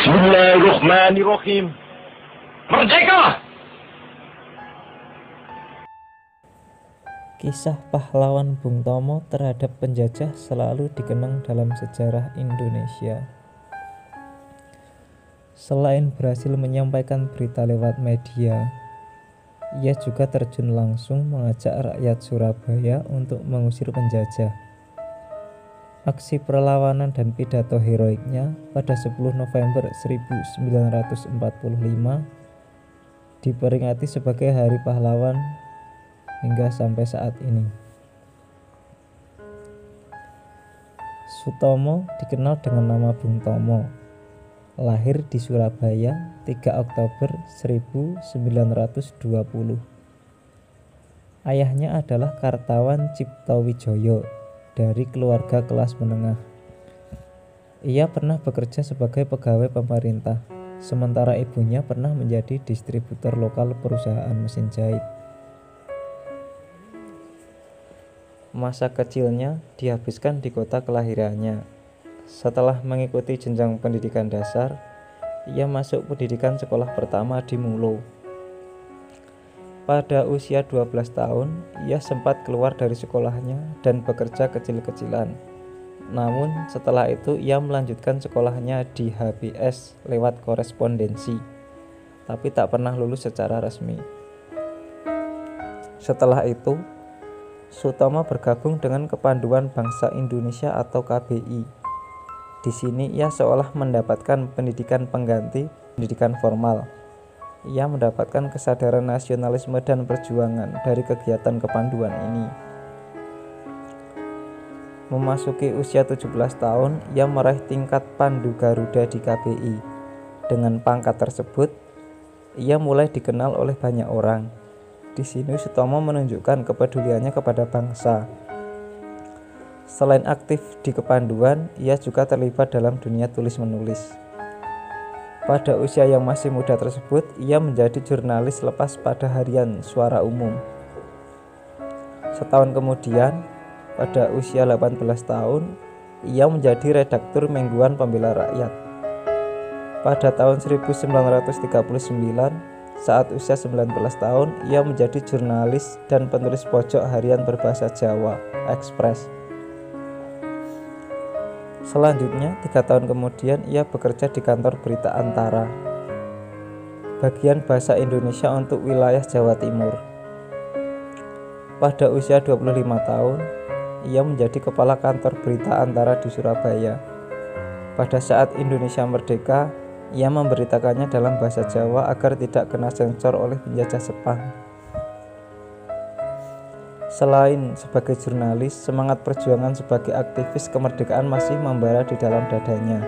Bismillahirrahmanirrahim. Merdeka! Kisah pahlawan Bung Tomo terhadap penjajah selalu dikenang dalam sejarah Indonesia. Selain berhasil menyampaikan berita lewat media, ia juga terjun langsung mengajak rakyat Surabaya untuk mengusir penjajah. Aksi perlawanan dan pidato heroiknya pada 10 November 1945 diperingati sebagai Hari Pahlawan hingga sampai saat ini. Sutomo dikenal dengan nama Bung Tomo. Lahir di Surabaya 3 Oktober 1920. Ayahnya adalah Kartawan Ciptowijoyo dari keluarga kelas menengah. Ia pernah bekerja sebagai pegawai pemerintah, sementara ibunya pernah menjadi distributor lokal perusahaan mesin jahit. Masa kecilnya dihabiskan di kota kelahirannya. Setelah mengikuti jenjang pendidikan dasar, ia masuk pendidikan sekolah pertama di Mulo. Pada usia 12 tahun, ia sempat keluar dari sekolahnya dan bekerja kecil-kecilan. Namun setelah itu ia melanjutkan sekolahnya di HBS lewat korespondensi, tapi tak pernah lulus secara resmi. Setelah itu, Sutomo bergabung dengan Kepanduan Bangsa Indonesia atau KBI. Di sini ia seolah mendapatkan pendidikan pengganti pendidikan formal. Ia mendapatkan kesadaran nasionalisme dan perjuangan dari kegiatan kepanduan ini. Memasuki usia 17 tahun, ia meraih tingkat Pandu Garuda di KBI. Dengan pangkat tersebut, ia mulai dikenal oleh banyak orang. Di sini Sutomo menunjukkan kepeduliannya kepada bangsa. Selain aktif di kepanduan, ia juga terlibat dalam dunia tulis-menulis. Pada usia yang masih muda tersebut, ia menjadi jurnalis lepas pada harian Suara Umum. Setahun kemudian, pada usia 18 tahun, ia menjadi redaktur Mingguan Pembela Rakyat. Pada tahun 1939, saat usia 19 tahun, ia menjadi jurnalis dan penulis pojok harian berbahasa Jawa, Express. Selanjutnya, 3 tahun kemudian ia bekerja di kantor Berita Antara, bagian bahasa Indonesia untuk wilayah Jawa Timur. Pada usia 25 tahun, ia menjadi kepala kantor Berita Antara di Surabaya. Pada saat Indonesia merdeka, ia memberitakannya dalam bahasa Jawa agar tidak kena sensor oleh penjajah Jepang. Selain sebagai jurnalis, semangat perjuangan sebagai aktivis kemerdekaan masih membara di dalam dadanya.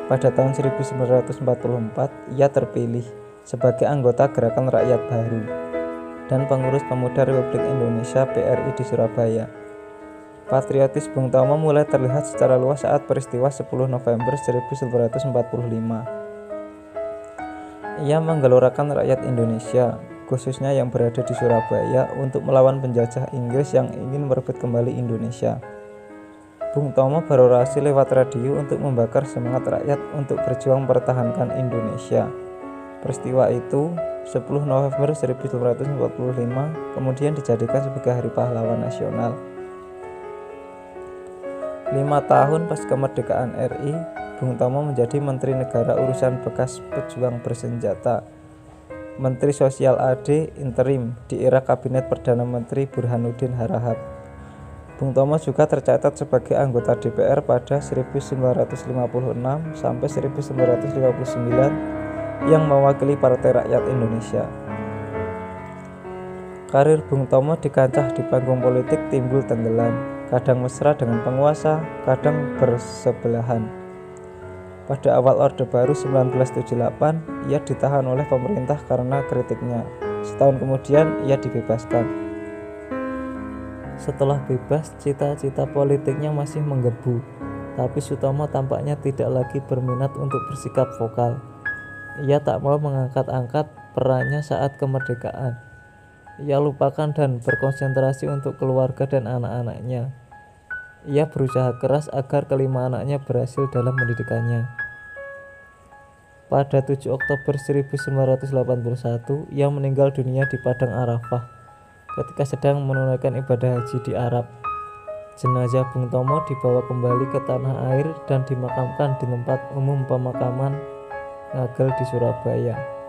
Pada tahun 1944, ia terpilih sebagai anggota Gerakan Rakyat Baru dan pengurus pemuda Republik Indonesia PRI di Surabaya. Patriotis Bung Tomo mulai terlihat secara luas saat peristiwa 10 November 1945. Ia menggelorkan rakyat Indonesia, khususnya yang berada di Surabaya, untuk melawan penjajah Inggris yang ingin merebut kembali Indonesia. Bung Tomo berorasi lewat radio untuk membakar semangat rakyat untuk berjuang mempertahankan Indonesia. Peristiwa itu, 10 November 1945, kemudian dijadikan sebagai Hari Pahlawan Nasional. 5 tahun pas kemerdekaan RI, Bung Tomo menjadi Menteri Negara Urusan Bekas Pejuang Bersenjata, Menteri Sosial AD interim di era Kabinet Perdana Menteri Burhanuddin Harahap. Bung Tomo juga tercatat sebagai anggota DPR pada 1956 sampai 1959 yang mewakili Partai Rakyat Indonesia. Karir Bung Tomo di kancah di panggung politik timbul tenggelam, kadang mesra dengan penguasa, kadang bersebelahan. Pada awal Orde Baru 1978, ia ditahan oleh pemerintah karena kritiknya. Setahun kemudian, ia dibebaskan. Setelah bebas, cita-cita politiknya masih menggebu, tapi Sutomo tampaknya tidak lagi berminat untuk bersikap vokal. Ia tak mau mengangkat-angkat perannya saat kemerdekaan. Ia lupakan dan berkonsentrasi untuk keluarga dan anak-anaknya. Ia berusaha keras agar kelima anaknya berhasil dalam pendidikannya. Pada 7 Oktober 1981, ia meninggal dunia di Padang Arafah ketika sedang menunaikan ibadah haji di Arab. Jenazah Bung Tomo dibawa kembali ke tanah air dan dimakamkan di tempat umum pemakaman Ngagel di Surabaya.